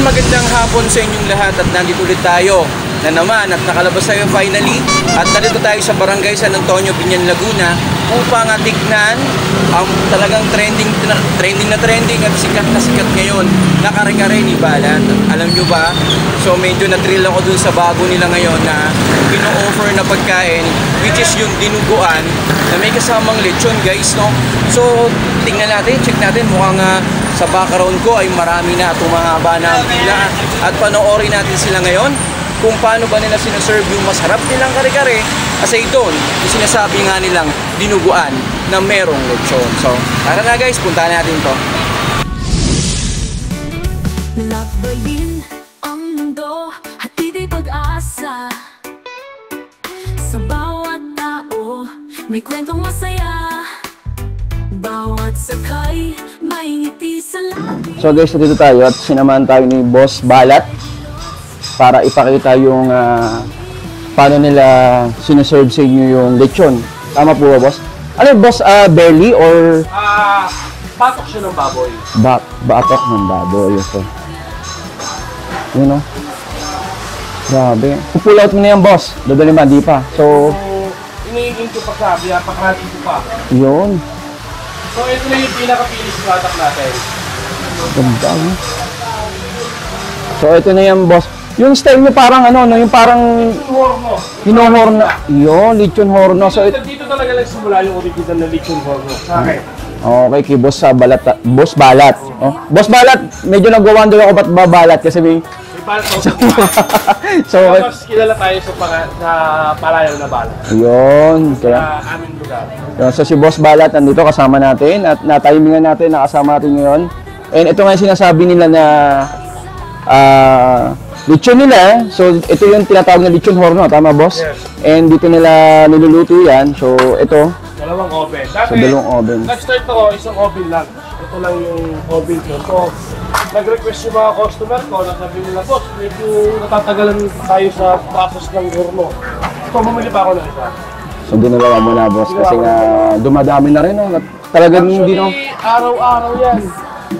magandang hapon sa inyong lahat at nandito ulit tayo na naman at nakalabas tayo finally at nandito tayo sa barangay San Antonio, Biñan, Laguna upang tignan ang talagang trending at sikat na sikat ngayon na kare-kare ni Balat. Alam nyo ba? So medyo na-thrill ako dun sa bago nila ngayon na pino-offer na pagkain, which is yung dinuguan na may kasamang lechon, guys, no? So tingnan natin, check natin, mukhang sa background ko ay marami na at humahaba na ang pila at panoorin natin sila ngayon kung paano ba nila sinaserve yung masarap nilang kare-kare aside doon yung sinasabi nga nilang dinuguan na merong lechon. So tara na guys, puntahan natin to. Lakbayin ang mundo, hatid ay pag-asa. Sa bawat tao, may kwentong masaya. Bawat sakay, may ngiti sa labi. So guys, dito tayo at sinamahan tayo ni Boss Balat para ipakita yung paano nila sinaserve sa inyo yung lechon. Tama po ba, boss? Ano yung boss, belly or? Batok siya ng baboy. Batok ng baboy. Okay. Yun o. Grabe. Pull out mo na yan, boss. Dadali man, di pa. So iniingin ko pa sabi, pakalin ko pa. yun. So ito na yung pinaka-finish product natin. Ganda, no? So ito na yan, boss. Yung style nyo parang ano, no? Yung parang Horno. hinohorno. Yun, lechon horno. So Dito talaga nagsimula yung original na lechon horno. Sa akin. okay, kay Boss Balat. Boss Balat. Oh. Boss Balat, medyo nag-wonder ako ba't babalat kasi may... May balat ako sa So, mas kilala tayo sa palayaw na balat. yun. Kaya, Sa aming lugar. yun. So si Boss Balat nandito kasama natin at na-timingan natin, nakasama natin ngayon. And ito nga yung sinasabi nila na lechon nila. So ito yung tinatawag na lechon horno, tama boss? Yes. And dito nila niluluto yan. So ito, Dalawang oven. sa dalawang oven. Nag-start ako, isang oven lang. Ito lang yung oven ko. So, nag-request yung mga customer ko, nagsabi nila, boss, medyo natatagalan tayo sa process ng horno. So, bumili pa ako ng isa. So ginagawa mo na boss kasi nga dumadami na rin. No? Talagang hindi no? Araw-araw yan.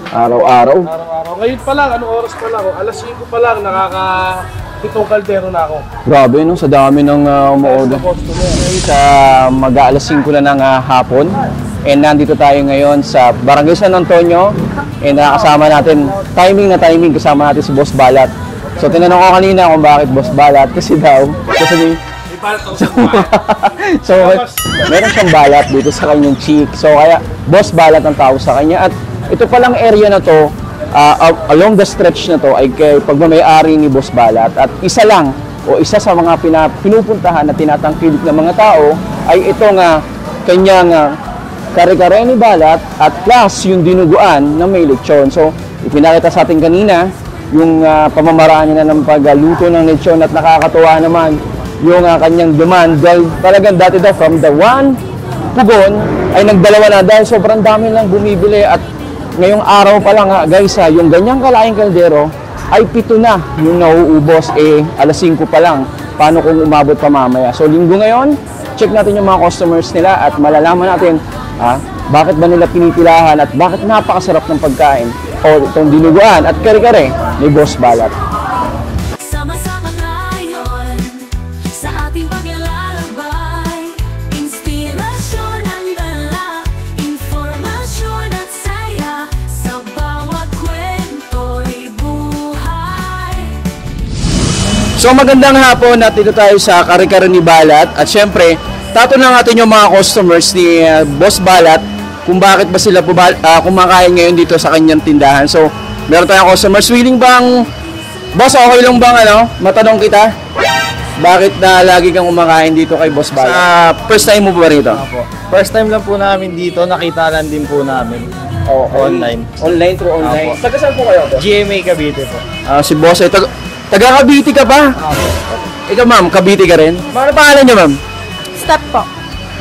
Araw-araw. Araw-araw. Ngayon pa lang, anong oras pa lang? Alas 5 pa lang, pitong kaldero na ako. Grabe no, sa dami ng umuorder. Customer. Sa mag-aalas 5 na ng hapon. And nandito tayo ngayon sa Barangay San Antonio. And nakasama natin, timing kasama natin si Boss Balat. So tinanong ko kanina kung bakit Boss Balat kasi daw, kasi May balat ako sa bahay. so meron siyang balat dito sa kanyang cheek. So kaya Boss Balat ang tawag sa kanya. At ito palang area na to, along the stretch na to ay kay pagmamay-ari ni Boss Balat. At isa sa mga pinupuntahan na tinatangkilik ng mga tao ay ito nga kanyang kare-kare ni Balat at plus yung dinuguan na may lechon. So ipinakita sa atin kanina yung pamamaraan niya ng pagluto ng lechon at nakakatuwa naman yung kanyang demand dahil talagang dati daw from the one pugon ay nagdalawa na dahil sobrang dami lang bumibili at ngayong araw pa lang guys yung ganyang kalaking kaldero ay 7 na yung nauubos alas 5 pa lang. Paano kung umabot pa mamaya? So linggo ngayon, check natin yung mga customers nila at malalaman natin bakit ba nila pinipilahan at bakit napakasarap ng pagkain o itong dinuguan at kare-kare ni Boss Balat. Sama-sama ngayon sa ating paglalakbay. Inspirasyon ang dala, informasyon at saya. Sa bawat kwento'y buhay. So magandang hapon at dito tayo sa kare-kare ni Balat at syempre tatanungin natin yung mga customers ni Boss Balat kung bakit ba sila kumakain ngayon dito sa kanyang tindahan. So meron tayong customers willing bang boss, okay lang bang matanong kita bakit na lagi kang kumakain dito kay Boss Balat? First time mo ba rito? Opo. First time lang po namin dito, nakita lang din po namin. Online. Through online. Opo. Taga saan po kayo? GMA Cavite po. Si Boss ay taga Cavite ka ba? Ikaw ma'am, Cavite ka rin? Ano pangalan niyo ma'am? Step po.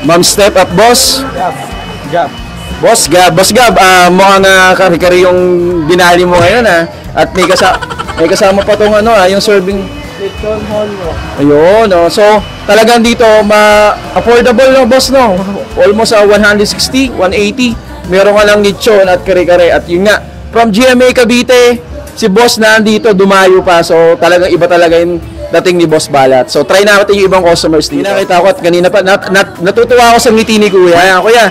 Ma'am Step up, Boss? Gab. Boss Gab, mukhang kare-kare yung binali mo ngayon at may kasama pa tong yung serving Lechon horno. ayun. So talagang dito affordable no boss no, almost 160, 180 meron ka lang lechon at kare-kare at yun nga from GMA Cavite si boss na andito, dumayo pa. So talagang iba talaga yung dating ni Boss Balat. So try natin yung ibang customers dito. Nakita ko at kanina pa, natutuwa ako sa ngiti ni Kuya. Ayan, Kuya,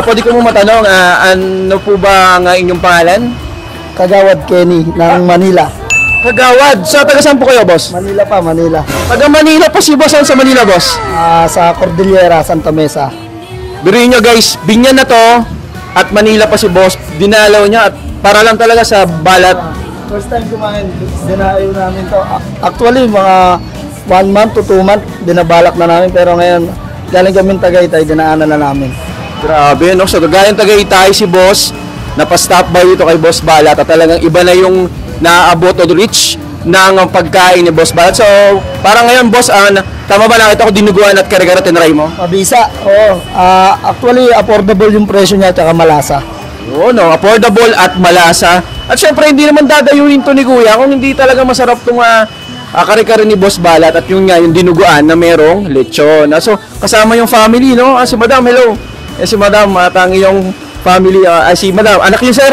pwede ko mo matanong, ano po ba ang inyong pangalan? Kagawad Kenny ng Manila. Kagawad. So taga saan po kayo, boss? Manila pa, Manila. Taga Manila pa si boss. Saan sa Manila, boss? Sa Cordillera, Santa Mesa. Biruin nyo guys, Binyan na to at Manila pa si boss. Dinalaw niya at para lang talaga sa balat. First time kumain, dinayo namin to. Actually, mga 1 month to 2 month, binabalak na namin. Pero ngayon, galing kami Tagaytay, dinaanan na namin. Grabe, no? So gayang Tagaytay si boss, napastop by dito kay Boss Balat at talagang iba na yung naabot o reach ng pagkain ni Boss Balat. So, parang ngayon, boss, tama ba nakita ko dinuguan at kare-kare tinry mo? Mabisa, oo. Actually, affordable yung presyo niya at saka malasa. Oo, no, affordable at malasa. At syempre, hindi naman dadayuin to ni Kuya kung hindi talaga masarap itong kare-kare ni Boss Balat at yung dinuguan na merong lechon. So, kasama yung family, no? Si Madam, hello. Si Madam, at ang iyong family, si Madam, anak niyo, sir?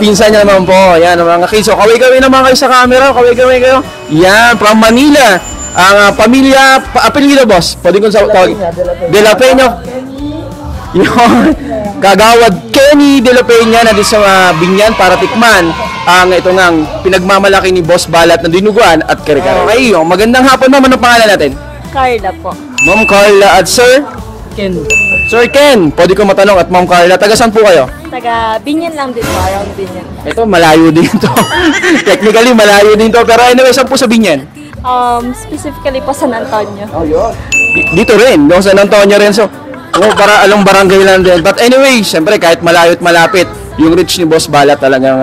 Pinsan niya naman po. Yan, mga kids. So, kaway-kaway naman kayo sa camera. Kaway-kaway kayo. Yan, from Manila. Ang pamilya, apelido, boss. Pwede kong tawag. De La Peña. Yun. Kagawad Kenny De La Peña na din sa Binyan para tikman ang ito ngang pinagmamalaki ni Boss Balat na dinuguan at kare-kare. Okay, magandang hapon, ma'am. Anong pangalan natin? Carla po. Ma'am Carla at Sir? Ken. Sir Ken, pwede ko matanong at Ma'am Carla, taga saan po kayo? Taga Binyan lang din po, around Binyan. Ito, malayo din to. Technically, malayo din to. Pero anyway, saan po sa Binyan? Specifically po San Antonio. Oh, yun. Dito rin, no? San Antonio rin. So, para along barangay lang din. But anyway, siyempre, kahit malayo at malapit, yung reach ni Boss Balat talagang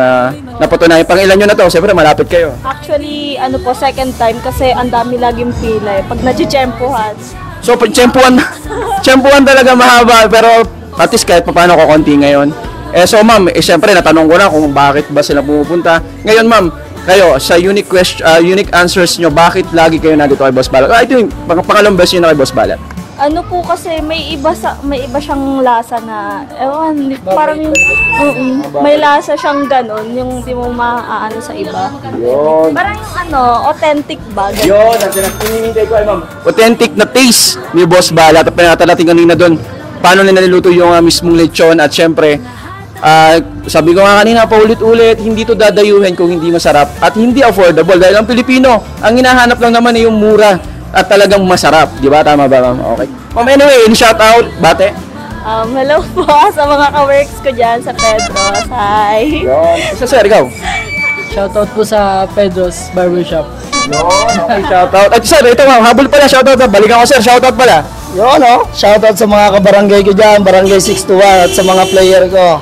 napatunayan. Pang ilan nyo na to? Siyempre, malapit kayo. Actually, second time kasi ang dami laging pila eh. Pag nadjempuhan. So, pag tsempuan talaga mahaba. Pero, at least kahit paano ko konti ngayon. So, ma'am, siyempre, natanong ko na kung bakit ba sila pumupunta. Ngayon, ma'am, kayo, sa unique unique answers nyo, bakit lagi kayo nandito kay Boss Balat? Ito yung pangalawang beses nyo na kay Boss Balat. Ano po kasi may iba siyang lasa na parang may lasa siyang ganon yung di mo maaano sa iba. Yun. Parang yung authentic ba? Ganun. Yun, ang pinahintay ko ay ma'am. Authentic na taste ni Boss Balat. At pinata natin kanina doon, paano nila niluto yung mismong lechon. At syempre, sabi ko nga kanina, paulit-ulit, hindi to dadayuhin kung hindi masarap. At hindi affordable. Dahil ang Pilipino, ang hinahanap lang naman ay yung mura at talagang masarap. Di ba? Tama ba, ma'am? Okay. Ma'am, anyway, shout out, bate. Hello po sa mga ka-works ko dyan sa Pedro's. Hi! Yun. Isa, sir, ikaw. Shoutout po sa Pedro's Barbershop. Yun, okay, shout out. At sir, ito ma'am, habol pala, shout out. Balikan ko, sir, shout out pala. Yun, shoutout sa mga kabarangay ko dyan, Barangay 621 at sa mga player ko.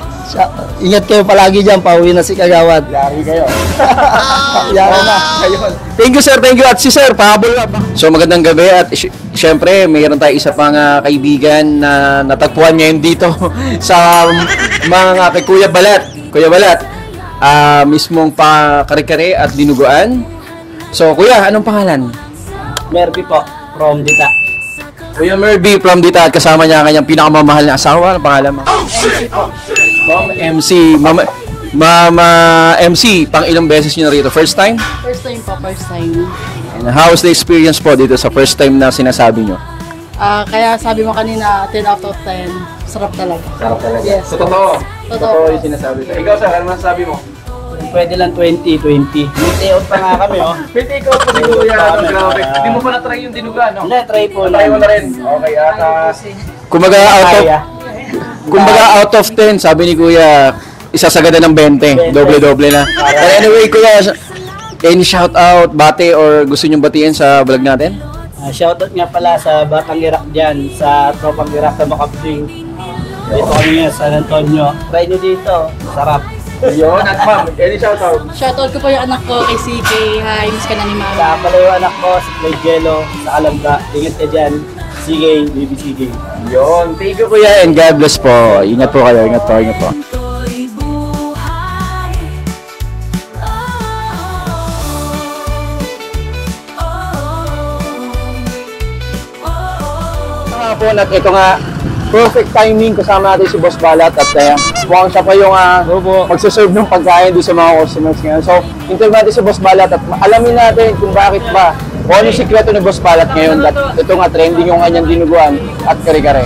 Ingat kayo palagi dyan, pauwi na si Kagawad. Yari kayo. Yari na. Ayun. Thank you, sir. Thank you. At si sir, pahabol na. So, magandang gabi. At syempre, mayroon tayo isa pang kaibigan na natagpuan ngayon dito sa mga kay Kuya Balat. Kuya Balat, mismong kare-kare at dinuguan. So, Kuya, anong pangalan? Merby po, from Dita. Kuya Merby from Dita at kasama niya ang kanyang pinakamamahal na asawa. Anong pangalan mo? MC po. Ma'am MC. Mama MC, pang ilang beses niyo na rito? First time? First time po, first time. And how was the experience po dito sa first time na sinasabi niyo? Kaya sabi mo kanina, 10 out of 10. Sarap talaga. Sarap talaga. Yes. So, totoo. Totoo. Totoo yung sinasabi ko. Ikaw, sir, ano masasabi mo? Pwede lang 20-20. May out pa nga kami, May take out pa siguro yan. Grabe. Hindi mo pa na-try yung dinuga, no? Hindi, try po Try mo na rin. Okay, kumbaga out of 10, sabi ni Kuya, isasagada ng 20. Doble-doble na. But anyway, Kuya, any shout out, bate, or gusto nyong batiin sa vlog natin? Shoutout nga pala sa Batang Irak dyan, sa Tropang Irak na Makabling. Dito kami nga sa San Antonio. Try nyo dito, sarap. Yun, at ma'am, any shout out? Shoutout ko po yung anak ko kay CK. Hi, miss ka na ni Mama. Sa pala yung anak ko, si Clay Jello, sa Alambra. Ingat ka dyan, Sige, baby sige. Yun, thank you Kuya and God bless po. Ingat po kayo, ingat po, ingat po. Ito'y buhay. Hapon at ito nga, perfect timing kasama natin si Boss Balat at mukhang siya pa yung Opo. magsaserve ng pagkain doon sa mga customers ngayon. So, interview natin si Boss Balat at alamin natin kung bakit ba, kung ano yung sikreto ni Boss Balat ngayon at ito nga trending yung kanyang dinuguan at kare-kare.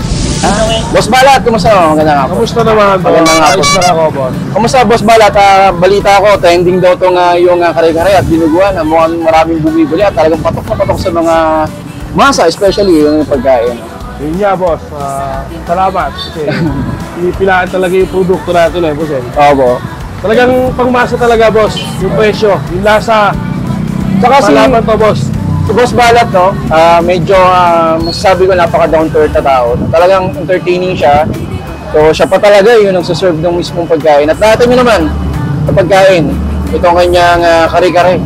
Boss Balat, kumusta mo? Magandang hapon. Kamusta naman? Magandang hapon. Ayos na ako, boss. Kumusta Boss Balat? Balita ko, trending daw itong yung kare-kare at dinuguan. Mukhang maraming bumibili at talagang patok na patok sa mga masa, especially yung pagkain. Yun nga, boss. Salamat. Kasi pinipilaan talaga yung produkto natin eh, boss. Opo. Talagang pangmasa talaga, boss. Yung presyo, yung lasa. Saka si boss. Boss Balat, no, medyo masasabi ko napaka-down to earth na tao. Talagang entertaining siya. So, siya pa talaga yung nagsaserve ng mismong pagkain. At natin nyo naman, sa pagkain, itong kanyang kare-kare.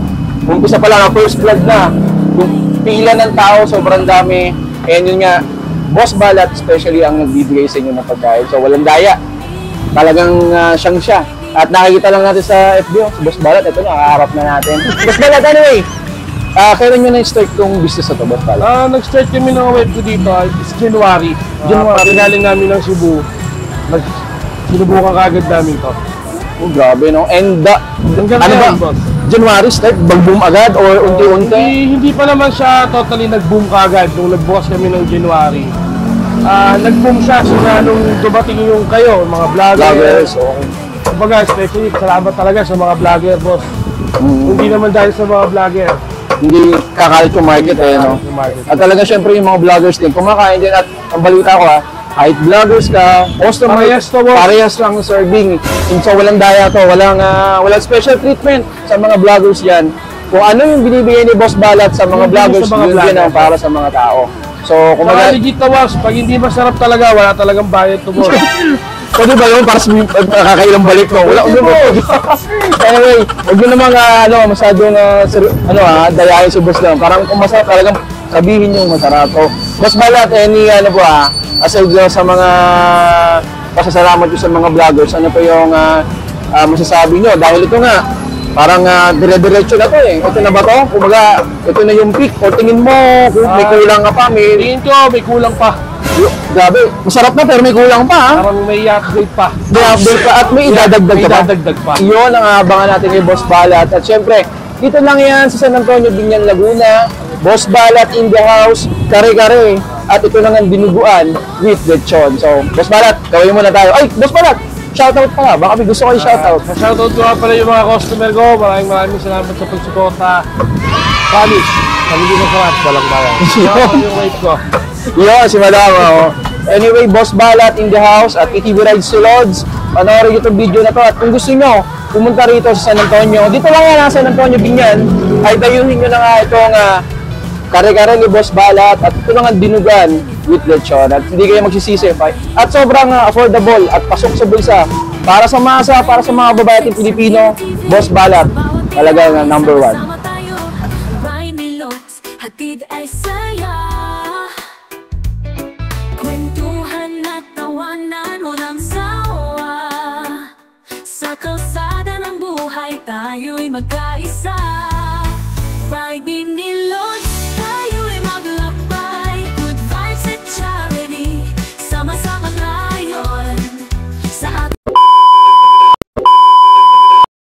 Umpisa pa lang, first vlog na. Yung pila ng tao, sobrang dami. And yun nga, Boss Balat, especially ang nagbibigay sa inyo ng pagkain. So, walang daya. Talagang siyang siya. At nakikita lang natin sa FB, si Boss Balat, ito na, kaharap na natin. Boss Balat, anyway, kailan nyo na-start itong business na ito, Boss Balat? Nag-start kami ng web ko dito, it's January. Paginaling namin ng Cebu. Sinubukan kagad namin to. Oh, grabe, no? And, Hanggang ano ba? ngayon, boss. January start, bag-boom agad or unti-unti? Hindi pa naman siya totally nag-boom kagad nung nagbukas kami ng January. Nag-boom siya sila nung dumating yung kayo, mga vloggers. Okay. Kumbaga, especially, salamat talaga sa mga vlogger, boss. Hindi naman dahil sa mga vlogger. Hindi kakalit yung market, no? Yung market. At talaga, syempre, yung mga vloggers din, kumakain din. At ang balita ko, kahit vloggers ka, customer, Parehas to, boss. parehas lang serving. So, walang daya to, walang special treatment sa mga vloggers yan. Kung ano yung binibigay ni Boss Balat sa mga Yung vloggers, sa mga yun din vlogger. ang para sa mga tao. So, Mga kumbaga, legit na, boss. Pag hindi masarap talaga, wala talagang bayad to, boss. pwede ba yun? Para sa nakakailang balik ko. Wala, anyway, huwag nyo namang masyadong dayahin si Boss lang. Parang kung masarap talagang sabihin yung masarap. So, Boss Balat, aside sa mga pasasalamat nyo sa mga vloggers, ano po yung masasabi nyo? Dahil ito nga, parang dire-diretso na to eh. Ito na ba to? Kumbaga, ito na yung peak. O tingin mo, kung may kulang ka pa, Tingin ko, may kulang pa. grabe, masarap na pero may kulang pa ha. Parang may upgrade pa. May update pa at may idadagdag May ka pa. dadagdag pa. Iyon ang aabangan natin kay Boss Balat. At syempre, dito lang yan sa San Antonio, Binyan, Laguna. Boss Balat in the house, kare-kare. At ito lang ang dinuguan with lechon. So, Boss Balat, gawin muna tayo. Ay, Boss Balat, shoutout pa nga. Baka may gusto kayo shoutout. Shoutout ko nga pala yung mga customer ko. Maraming salamat sa pagsuporta. Promise, hindi na sa match, walang bayan. Yung wife ko. Yun, si Madam. Anyway, Boss Balat in the house at ATV Rides to Lods. Panoorin nyo itong video na to. At kung gusto nyo, pumunta rito sa San Antonio. Dito lang yan, San Antonio, Binyan. Ay dayuhin nyo na nga itong kare-kare ni Boss Balat at ito lang ang dinugan with lechon. At hindi kayo magsisisi. At sobrang affordable at pasok sa bulsa. Para sa masa, para sa mga babae at Pilipino, Boss Balat, talaga number 1. Sama tayo, Ryan Nilots, hatid ay saya. Kwentuhan at tawanan, walang sawa. Sa kalsada ng buhay, tayo'y magkaisa. Ryan